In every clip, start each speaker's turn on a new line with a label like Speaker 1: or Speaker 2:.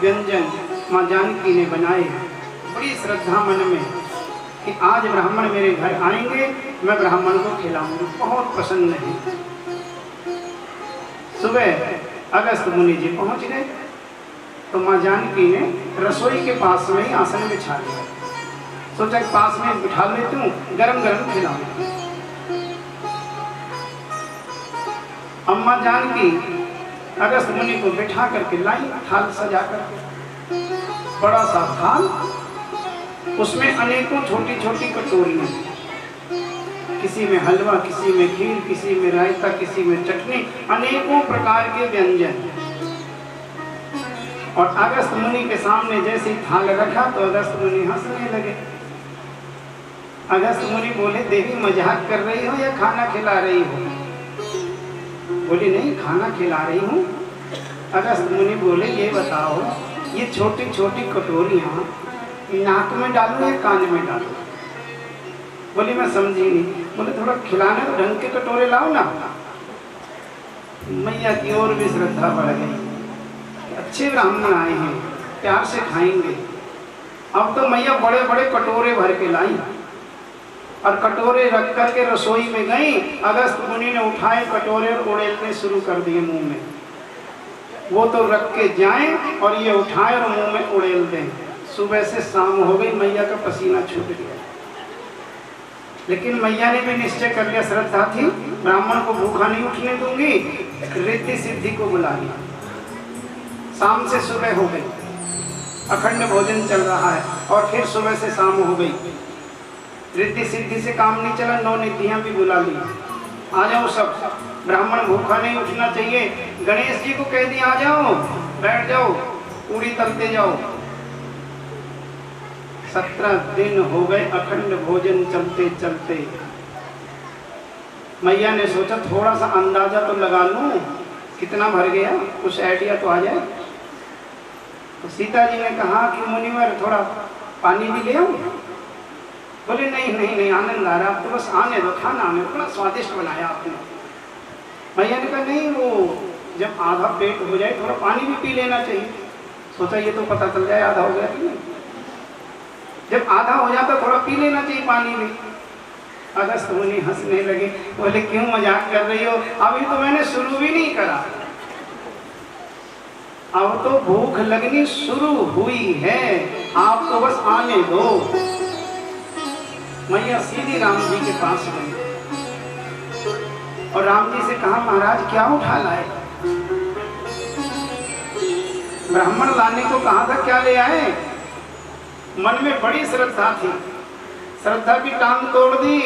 Speaker 1: व्यंजन माँ जानकी ने बनाए। बड़ी श्रद्धा मन में कि आज ब्राह्मण मेरे घर आएंगे, मैं ब्राह्मण को खिलाऊंगी। बहुत प्रसन्न है। सुबह अगस्त मुनि जी पहुंच गए तो माँ जानकी ने रसोई के पास में ही आसन बिछा लिया। सोचा कि पास में बिठा लेती हूँ, गरम गरम खिलाऊंगी। अम्मा जानकी अगस्त मुनि को बिठा करके लाई, थाल सजा करके, बड़ा सा थाल, उसमें अनेकों छोटी छोटी कटोरियां, किसी में हलवा, किसी में खीर, किसी में रायता, किसी में चटनी, अनेकों प्रकार के व्यंजन। और अगस्त मुनि के सामने जैसे ही थाल रखा तो अगस्त मुनि हंसने लगे। अगस्त मुनि बोले, देवी मजाक कर रही हो या खाना खिला रही हो? बोली, नहीं, खाना खिला रही हूँ। अगस्त मुनि बोले, ये बताओ, ये छोटी छोटी कटोरियाँ नाक में डालूं या कान में डालूं? बोली, मैं समझी नहीं। बोले, थोड़ा खिलाने तो ढंग के कटोरे लाओ ना। मैया की ओर भी श्रद्धा बढ़ गई। अच्छे ब्राह्मण आए हैं, प्यार से खाएंगे। अब तो मैया बड़े बड़े कटोरे भर के लाई और कटोरे रख करके रसोई में गई। अगस्त मुनि ने उठाए कटोरे और उड़ेलने शुरू कर दिए मुंह में। वो तो रख के जाएं और ये उठाए और मुंह में उड़ेल दें। सुबह से शाम हो गई, मैया का पसीना छूट गया। लेकिन मैया ने भी निश्चय कर लिया, श्रद्धा थी, ब्राह्मण को भूखा नहीं उठने दूंगी। रिद्धि सिद्धि को बुला लिया। शाम से सुबह हो गई, अखंड भोजन चल रहा है और फिर सुबह से शाम हो गई। रिद्धि सिद्धि से काम नहीं चला, नौ निधियां भी बुला ली। आ जाओ सब, ब्राह्मण भूखा नहीं उठना चाहिए। गणेश जी को कह दिया, आ जाओ, बैठ जाओ, पूरी तलते जाओ। 17 दिन हो गए अखंड भोजन चलते चलते। मैया ने सोचा थोड़ा सा अंदाजा तो लगा लूं कितना भर गया, कुछ आइडिया तो आ जाए। तो सीता जी ने कहा कि मुनिवर थोड़ा पानी भी ले आओ। बोले, नहीं नहीं नहीं, आनंद आ रहा, आप तो बस आने दो, खाना आने दो, बड़ा स्वादिष्ट बनाया आपने। मैया ने कहा, नहीं, वो जब आधा पेट हो जाए थोड़ा पानी भी पी लेना चाहिए। सोचा ये तो पता चल जाए आधा हो गया कि नहीं। जब आधा हो जाता थोड़ा पी लेना चाहिए पानी भी। अगस्त मुनि हंसने लगे। बोले, क्यों मजाक कर रही हो? अभी तो मैंने शुरू भी नहीं करा, अब तो भूख लगनी शुरू हुई है, आप तो बस आने दो। मैया सीधी राम जी के पास गई और राम जी से कहा, महाराज क्या उठा लाए? ब्राह्मण लाने को कहा था, क्या ले आए? मन में बड़ी श्रद्धा थी, श्रद्धा की टांग तोड़ दी।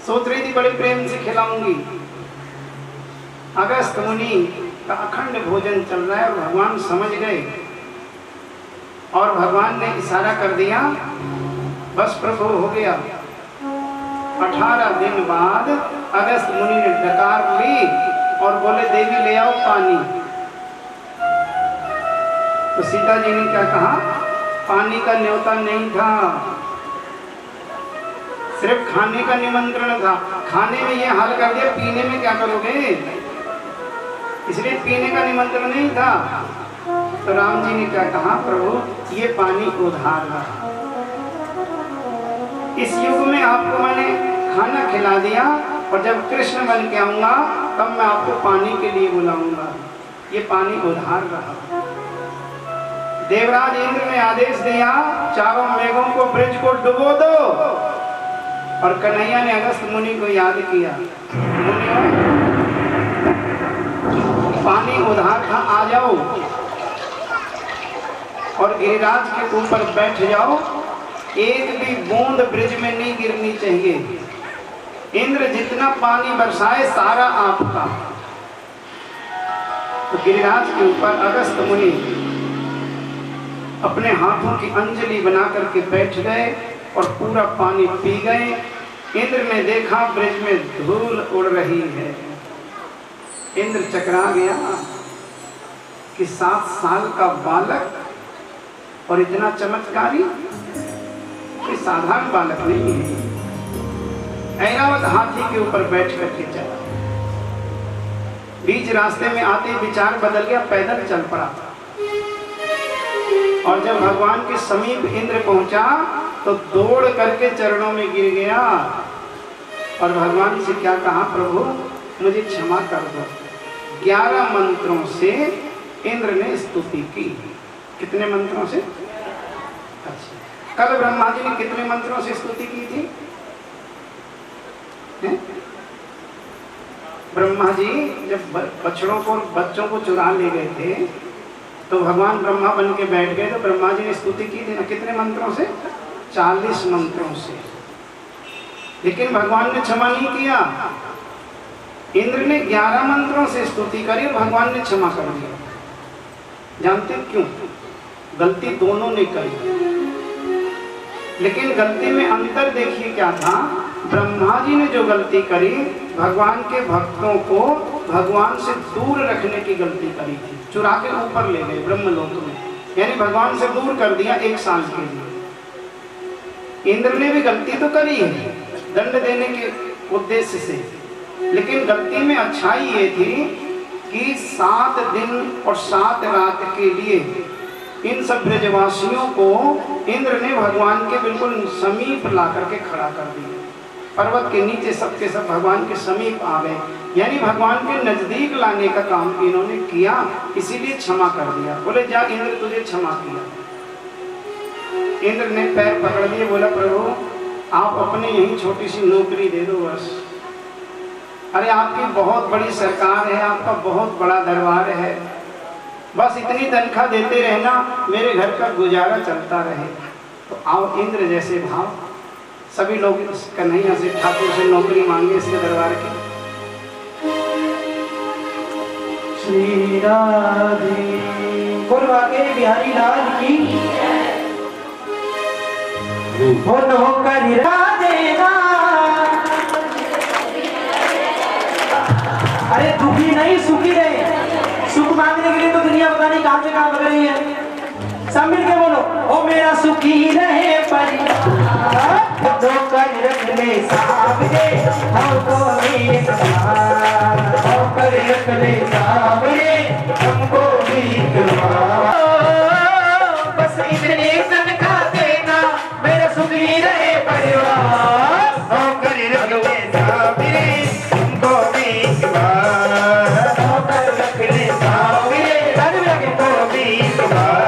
Speaker 1: सोच रही थी बड़े प्रेम से खिलाऊंगी। अगस्त मुनि का अखंड भोजन चल रहा है और भगवान समझ गए और भगवान ने इशारा कर दिया, बस प्रभु हो गया। 18 दिन बाद अगस्त मुनि ने डकार ली और बोले, देवी ले आओ पानी। तो सीता जी ने क्या कहा, पानी का न्योता नहीं था, सिर्फ खाने का निमंत्रण था। खाने में ये हाल कर दिया, पीने में क्या करोगे? इसलिए पीने का निमंत्रण नहीं था। तो राम जी ने क्या कहा, प्रभु ये पानी उधार रहा। इस युग में आपको मैंने खाना खिला दिया और जब कृष्ण बन के आऊंगा तब मैं आपको पानी के लिए बुलाऊंगा। ये पानी उधार रहा। देवराज इंद्र ने आदेश दिया, चारों मेघों को ब्रिज को डुबो दो। और कन्हैया ने अगस्त मुनि को याद किया, पानी उधार था, आ जाओ और गिरिराज के ऊपर बैठ जाओ। एक भी बूंद ब्रिज में नहीं गिरनी चाहिए। इंद्र जितना पानी बरसाए सारा आपका। तो गिरिराज के ऊपर अगस्त मुनि अपने हाथों की अंजलि बना करके बैठ गए और पूरा पानी पी गए। इंद्र ने देखा ब्रिज में धूल उड़ रही है। इंद्र चकरा गया कि 7 साल का बालक और इतना चमत्कारी, कोई साधारण बालक नहीं है। ऐरावत हाथी के ऊपर बैठ करके चला। बीच रास्ते में आते विचार बदल गया, पैदल चल पड़ा। और जब भगवान के समीप इंद्र पहुंचा तो दौड़ करके चरणों में गिर गया और भगवान से क्या कहा, प्रभु मुझे क्षमा कर दो। 11 मंत्रों से इंद्र ने स्तुति की। कितने मंत्रों से? अच्छा, कल ब्रह्मा जी ने कितने मंत्रों से स्तुति की थी? ब्रह्मा जी जब बछड़ों को बच्चों को चुरा ले गए थे तो भगवान ब्रह्मा बन के बैठ गए, तो ब्रह्मा जी ने स्तुति की थी ना, कितने मंत्रों से? 40 मंत्रों से। लेकिन भगवान ने क्षमा नहीं किया। इंद्र ने 11 मंत्रों से स्तुति करी और भगवान ने क्षमा कर दिया। जानते क्यों? गलती दोनों ने करी, लेकिन गलती में अंतर देखिए क्या था। ब्रह्मा जी ने जो गलती करी, भगवान के भक्तों को भगवान से दूर रखने की गलती करी थी, चुरा के ऊपर ले गए ब्रह्मलोक में, यानी भगवान से दूर कर दिया 1 साल के लिए। इंद्र ने भी गलती तो करी है दंड देने के उद्देश्य से, लेकिन गलती में अच्छाई ये थी कि 7 दिन और 7 रात के लिए इन सब ब्रजवासियों को इंद्र ने भगवान के बिल्कुल समीप ला करके खड़ा कर दिया। पर्वत के नीचे सबके सब भगवान के समीप आ गए, यानी भगवान के नजदीक लाने का काम इन्होंने किया, इसीलिए क्षमा कर दिया। बोले जा इंद्र तुझे क्षमा किया। इंद्र ने पैर पकड़ लिए, बोला प्रभु आप अपने यही छोटी सी नौकरी दे दो बस। अरे आपकी बहुत बड़ी सरकार है, आपका बहुत बड़ा दरबार है, बस इतनी तनख्वाह देते रहना, मेरे घर का गुजारा चलता रहे। तो आओ इंद्र जैसे भाव। सभी लोग कन्हैया से ठाकुर से नौकरी मांगे इसके दरबार की।
Speaker 2: श्री राधे बोल वाके बिहारी लाल की बोलो कर देना। अरे दुखी नहीं सुखी रहे। सुख मांगने के लिए तो दुनिया पता नहीं कहां से कहां बदल रही है। सब मिल के बोलो, ओ मेरा सुखी रहे परिवार, तो कर रख ले सामने हमको एक बार, तो कर रख ले सामने हमको एक बार। बस इतने तनखा देना मेरा सुखी रहे परिवार, तो कर रख ले सामने हमको एक बार, तो कर रख ले सामने हमको एक बार।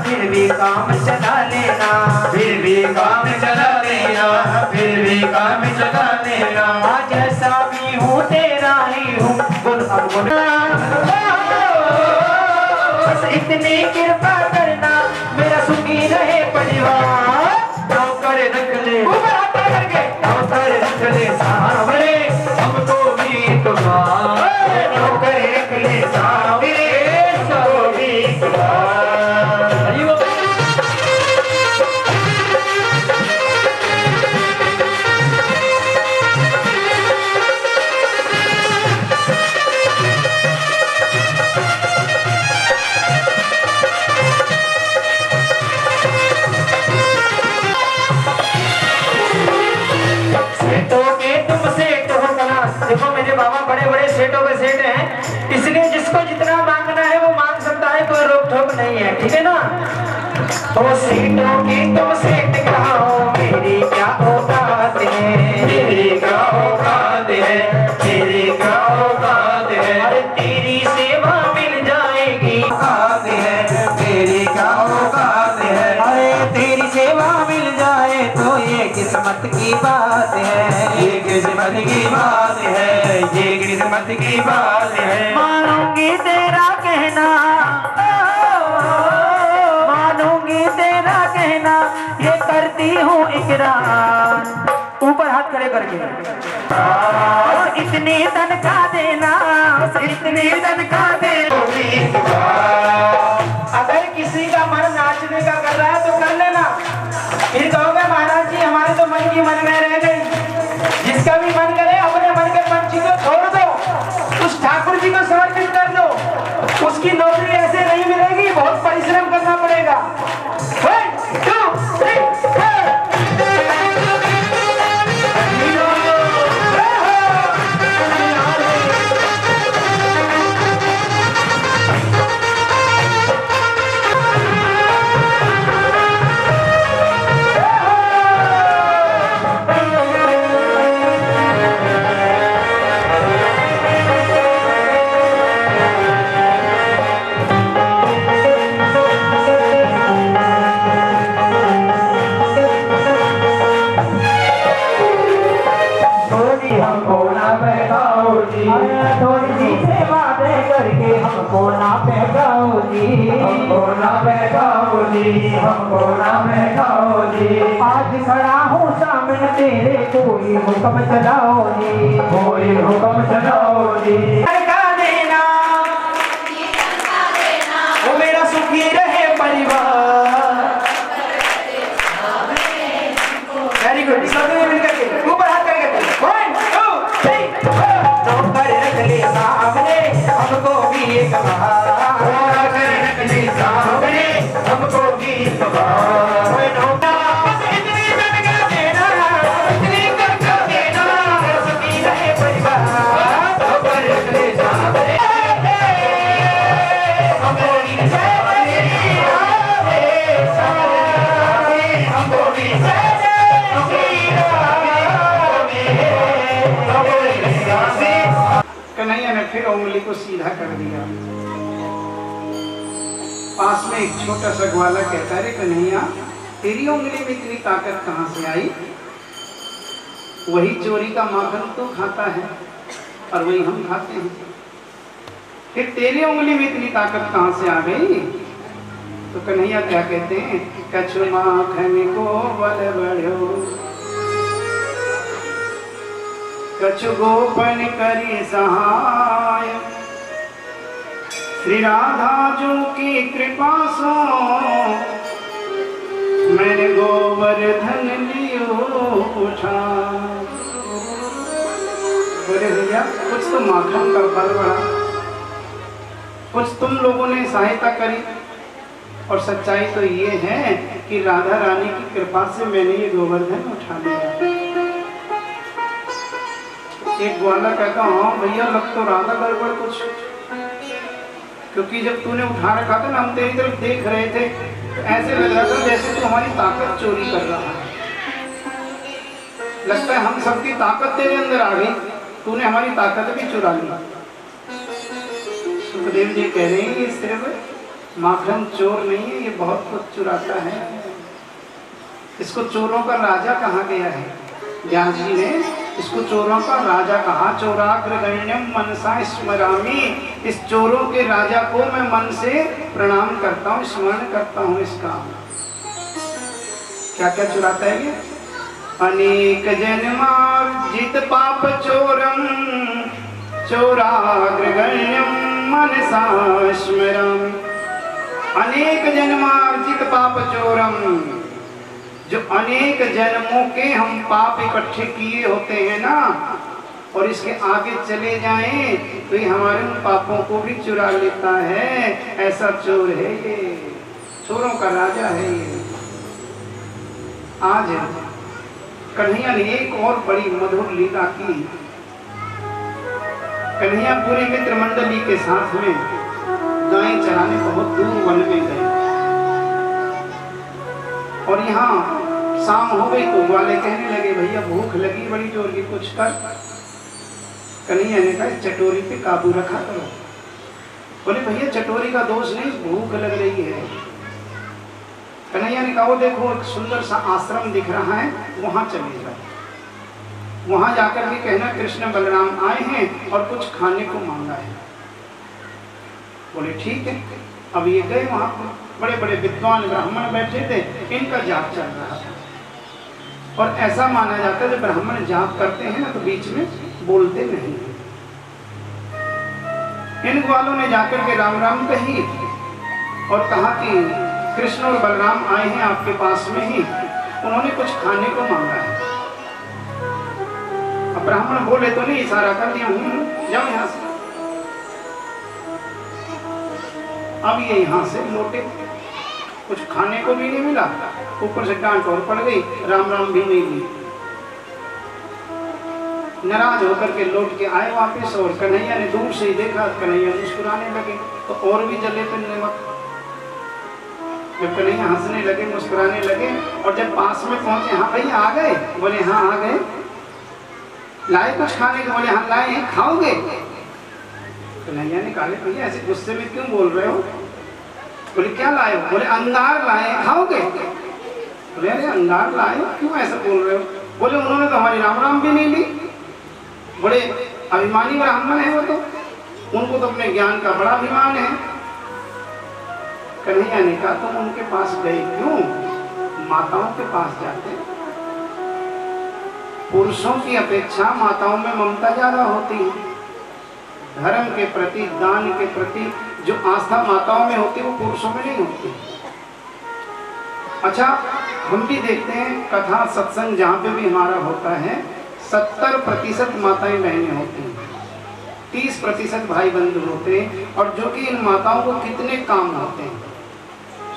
Speaker 2: फिर भी काम चला लेना, फिर भी काम चला लेना, फिर भी काम चला लेना। जैसा भी हूँ तेरा ही हूँ, बोल अब बोल। बस इतनी कृपा करना मेरा सुखी रहे परिवार, नौकर रख ले नौकर रख ले सामने हमको भी तुम्हारा, नौकर रख ले सामने हमको भी तुम्हारा। देखो मेरे बाबा बड़े बड़े सेठों के सेठ हैं, इसलिए जिसको जितना मांगना है वो मांग सकता है, कोई रोक टोक नहीं है, ठीक है ना। तो सेठों की तुम सेठ कहो, मेरी क्या औकात है, मेरी क्या औकात है, तेरी क्या औकात है। अरे तेरी सेवा मिल जाएगी, औकात है, तेरी क्या औकात है। अरे तेरी सेवा मिल जाए तो ये किस्मत की बात है, ये किस्मत की बात है, ये किस्मत की बात है। मानूंगी तेरा कहना, मानूंगी तेरा कहना, ये करती हूँ इकरार। ऊपर हाथ खड़े करके बस इतनी तनख्वाह देना, बस इतनी तनख्वाह देना। अगर किसी का मन नाचने का कर रहा है तो कर लेना, फिर कहोगे की मन में रह गई। जिसका भी मन करे अपने मन के पंछी को छोड़ दो, उस ठाकुर जी को समर्पित कर दो। उसकी नौकरी ऐसे नहीं मिलेगी, बहुत परिश्रम करना पड़ेगा। 1 2 3 4 थोड़ी सी सेवा दे करके हमको ना बहकाओ जी, हमको ना बहकाओ जी, हमको ना बहकाओ जी। आज खड़ा हूँ सामने तेरे, कोई हुक्म चलाओ जी, कोई हुक्म चलाओ जी। देना वो मेरा सुखी रहे परिवार। वेरी गुड, सभी मिलकर के ऊपर हाथ करके 1 2 3 नौकर रख ले सामने हमको भी एक बार, नौकर रख ले सामने हमको भी एक बार। इतनी करके देना, इतनी करके देना, सुखी रहे परिवार। नौकर रख ले सामने हमको भी हमको भी
Speaker 1: कन्हैया ने फिर उंगली को सीधा कर दिया। पास में एक छोटा सा ग्वाला कहता है, कन्हैया तेरी उंगली में इतनी ताकत कहाँ से आई? वही चोरी का माखन तो खाता है और वही हम खाते हैं, फिर तेरी उंगली में इतनी ताकत कहाँ से आ गई? तो कन्हैया क्या कहते हैं, कछु माखन को बल बढ़ो, कछु गोपन करी सहाय, श्री राधा जो की कृपा सो मैंने गोवर्धन लियो उठा। बोले भैया कुछ तो माखन का बल बढ़ा, कुछ तुम लोगों ने सहायता करी, और सच्चाई तो ये है कि राधा रानी की कृपा से मैंने ये गोवर्धन उठा लिया। एक ग्वाला कहता, हाँ भैया लग तो राधा गड़बड़ कुछ, क्योंकि जब तूने उठा रखा था ना, हम तेरी तरफ देख रहे थे तो ऐसे लग रहा था जैसे तू हमारी ताकत चोरी कर रहा है। लगता है हम सबकी ताकत तेरे अंदर आ गई, तूने हमारी ताकत भी चुरा ली। सुखदेव जी कह रहे हैं ये सिर्फ माखन चोर नहीं है, ये बहुत कुछ चुराता है। इसको चोरों का राजा कहा गया है। व्यास जी ने इसको चोरों का राजा कहा। चोराग्रगण्यम मनसा स्मरामि, इस चोरों के राजा को मैं मन से प्रणाम करता हूँ, स्मरण करता हूँ इसका। क्या क्या चुराता है ये? अनेक जन्मार्जित पाप चोरम चोराग्रगण्यम मनसा स्मरामि। अनेक जन्मार्जित पाप चोरम, जो अनेक जन्मों के हम पाप इकट्ठे किए होते हैं ना, और इसके आगे चले जाएं तो ये हमारे उन पापों को भी चुरा लेता है। ऐसा चोर है ये, चोरों का राजा है ये। आज कन्हैया ने एक और बड़ी मधुर लीला की। कन्हैया पूरी मित्र मंडली के साथ में गायें चराने बहुत दूर वन में गए, और यहाँ शाम हो गई तो ग्वाले कहने लगे, भैया भूख लगी बड़ी जोर की, कुछ कर। कन्हैया ने कहा चटोरी पे काबू रखा करो। बोले भैया चटोरी का दोष नहीं, भूख लग रही है। कन्हैया ने कहा वो देखो एक सुंदर सा आश्रम दिख रहा है, वहां चले जाओ, वहां जाकर के कहना कृष्ण बलराम आए हैं और कुछ खाने को मांगा है। बोले ठीक है। अब ये गए वहां पर, बड़े बड़े विद्वान ब्राह्मण बैठे थे, इनका जाप चल रहा था। और ऐसा माना जाता है जब ब्राह्मण जाप करते हैं ना तो बीच में बोलते नहीं। इन ग्वालों ने जाकर के राम राम कही और कहा कि कृष्ण और बलराम आए हैं आपके पास में ही, उन्होंने कुछ खाने को मांगा है। अब ब्राह्मण बोले तो नहीं, इशारा कर दिया, जाओ यहाँ से। अब ये यहाँ से लौटे, कुछ खाने को भी नहीं मिला, ऊपर से डांट और पड़ गई, राम राम भी नहीं ली। नाराज होकर के लौट के आए वापस, और कन्हैया ने दूर से ही देखा, कन्हैया मुस्कुराने लगे, तो और भी जले पे नमक। जब कन्हैया हंसने लगे, मुस्कुराने लगे, और जब पास में पहुंचे, हाँ भैया आ गए? बोले हाँ आ गए। लाए कुछ खाने को? बोले हाँ लाए हैं, खाओगे? कन्हैया ने कहा भैया ऐसे गुस्से में क्यों बोल रहे हो? बोले क्या लाए हो? बोले अंगार लाए, खाओगे? बोले अरे अंगार लाए, क्यों ऐसा बोल रहे हो? बोले उन्होंने तो हमारी राम राम भी नहीं ली। बड़े अभिमानी ब्राह्मण है वो तो, उनको तो अपने ज्ञान का बड़ा अभिमान है। कन्हैया ने कहा तुम उनके पास गए क्यों? माताओं के पास जाते। पुरुषों की अपेक्षा माताओं में ममता ज्यादा होती है। धर्म के प्रति, दान के प्रति जो आस्था माताओं में होती है वो पुरुषों में नहीं होती। अच्छा, हम भी देखते हैं कथा सत्संग जहाँ पे भी हमारा होता है, 70% माताएं बहनें होती हैं, 30% भाई बंधु होते हैं। और जो कि इन माताओं को कितने काम होते हैं।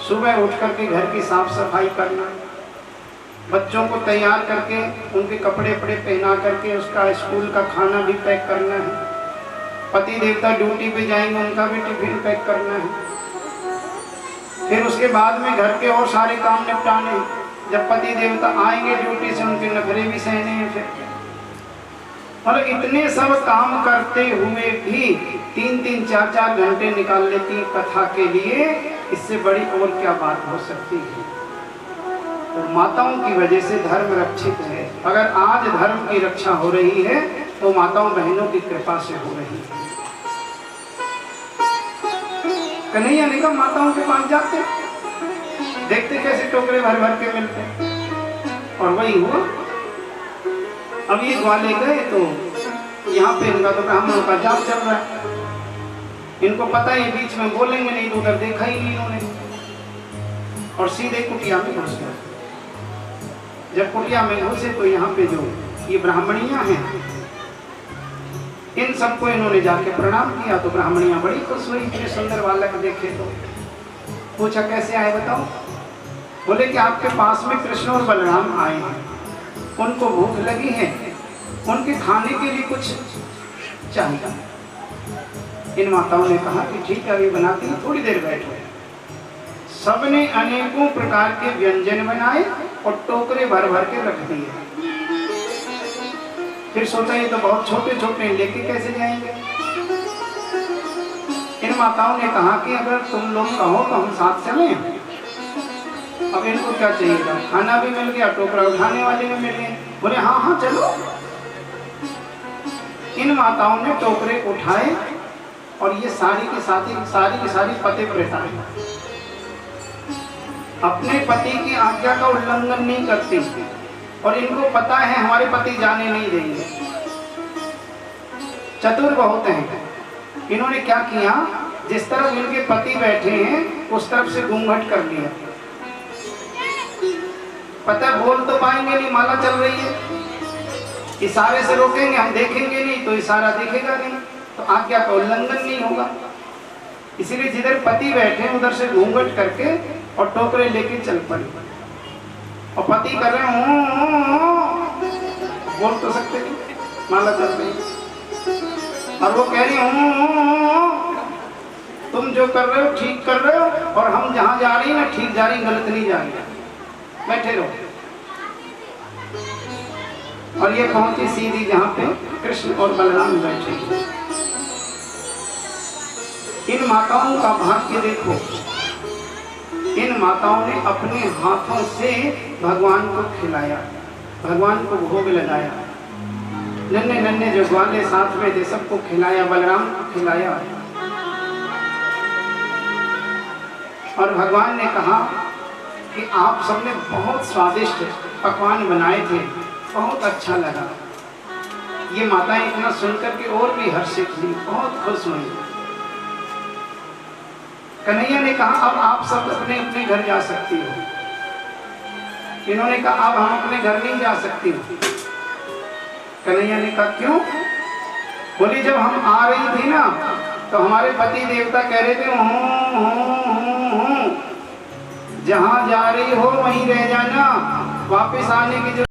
Speaker 1: सुबह उठ करके घर की साफ सफाई करना, बच्चों को तैयार करके उनके कपड़े वपड़े पहना करके उसका स्कूल का खाना भी पैक करना है। पति देवता ड्यूटी पे जाएंगे, उनका भी टिफिन पैक करना है। फिर उसके बाद में घर के और सारे काम निपटाने। जब पति देवता आएंगे ड्यूटी से, उनके नखरे भी सहने हैं। फिर मतलब इतने सब काम करते हुए भी 3-3, 4-4 घंटे निकाल लेती है कथा के लिए। इससे बड़ी और क्या बात हो सकती है? तो माताओं की वजह से धर्म रक्षित है। अगर आज धर्म की रक्षा हो रही है तो माताओं बहनों की कृपा से हो रही है। कन्हैया ने कहा माताओं के पास जाते, देखते कैसे टोकरे भर भर के मिलते, और वही हुआ। अब ये ग्वाले गए तो यहाँ पे इनका तो ब्राह्मणों का जाप चल रहा है। इनको पता है बीच में बोलेंगे नहीं, तो उधर देखा ही नहीं इन्होंने, और सीधे कुटिया में घुस गए। जब कुटिया में घुसे तो यहाँ पे जो ये ब्राह्मणियां हैं, इन सबको इन्होंने जाके प्रणाम किया। तो ब्राह्मणियां बड़ी खुश हुई, इतने सुंदर बालक देखे। तो पूछा कैसे आए बताओ? बोले कि आपके पास में कृष्ण और बलराम आए हैं, उनको भूख लगी है, उनके खाने के लिए कुछ चाहिए। इन माताओं ने कहा कि ठीक है अभी बनाती हैं, थोड़ी देर बैठो। सबने अनेकों प्रकार के व्यंजन बनाए और टोकरे भर भर के रख दिए। फिर सोचा ये तो बहुत छोटे छोटे हैं, लेके कैसे जाएंगे? इन माताओं ने कहा कि अगर तुम लोग कहो तो हम साथ चलें। अब इनको क्या चाहिए था? खाना भी मिल गया, टोकरा उठाने वाले भी मिल गए। बोले हाँ हाँ चलो। इन माताओं ने टोकरे उठाए और ये सारी की सारी पते पर बैठाए। अपने पति की आज्ञा का उल्लंघन नहीं करती, और इनको पता है हमारे पति जाने नहीं देंगे। चतुर बहुत हैं। इन्होंने क्या किया, जिस तरफ इनके पति बैठे हैं उस तरफ से घूंघट कर लिया। पता बोल तो पाएंगे नहीं, माला चल रही है, इशारे से रोकेंगे, हम देखेंगे नहीं तो इशारा दिखेगा नहीं, तो आज्ञा का उल्लंघन नहीं होगा। इसीलिए जिधर पति बैठे उधर से घूंघट करके और टोकरे लेके चल पड़े। और पति कर रहे हो, बोल तो सकते नहीं, माला चल रही, और वो कह रही हूँ तुम जो कर रहे हो ठीक कर रहे हो, और हम जहाँ जा रही ना ठीक जा रही, गलत नहीं जा रही, बैठे रहो। और ये पहुंची सीधी जहाँ पे कृष्ण और बलराम बैठे। इन माताओं का भाग्य देखो, इन माताओं ने अपने हाथों से भगवान को खिलाया, भगवान को भोग लगाया। नन्हे नन्हे जो ग्वाले साथ में थे सबको खिलाया, बलराम को खिलाया। और भगवान ने कहा कि आप सबने बहुत स्वादिष्ट पकवान बनाए थे, बहुत अच्छा लगा। ये माताएं इतना सुनकर के और भी हर्षित हुई, बहुत खुश हुई। कन्हैया ने कहा अब आप सब अपने अपने घर जा सकती हो। इन्होंने कहा अब हम अपने घर नहीं जा सकती हो। कन्हैया ने कहा क्यों? बोली जब हम आ रही थी ना तो हमारे पति देवता कह रहे थे जहाँ जा रही हो वहीं रह जाना, वापस आने की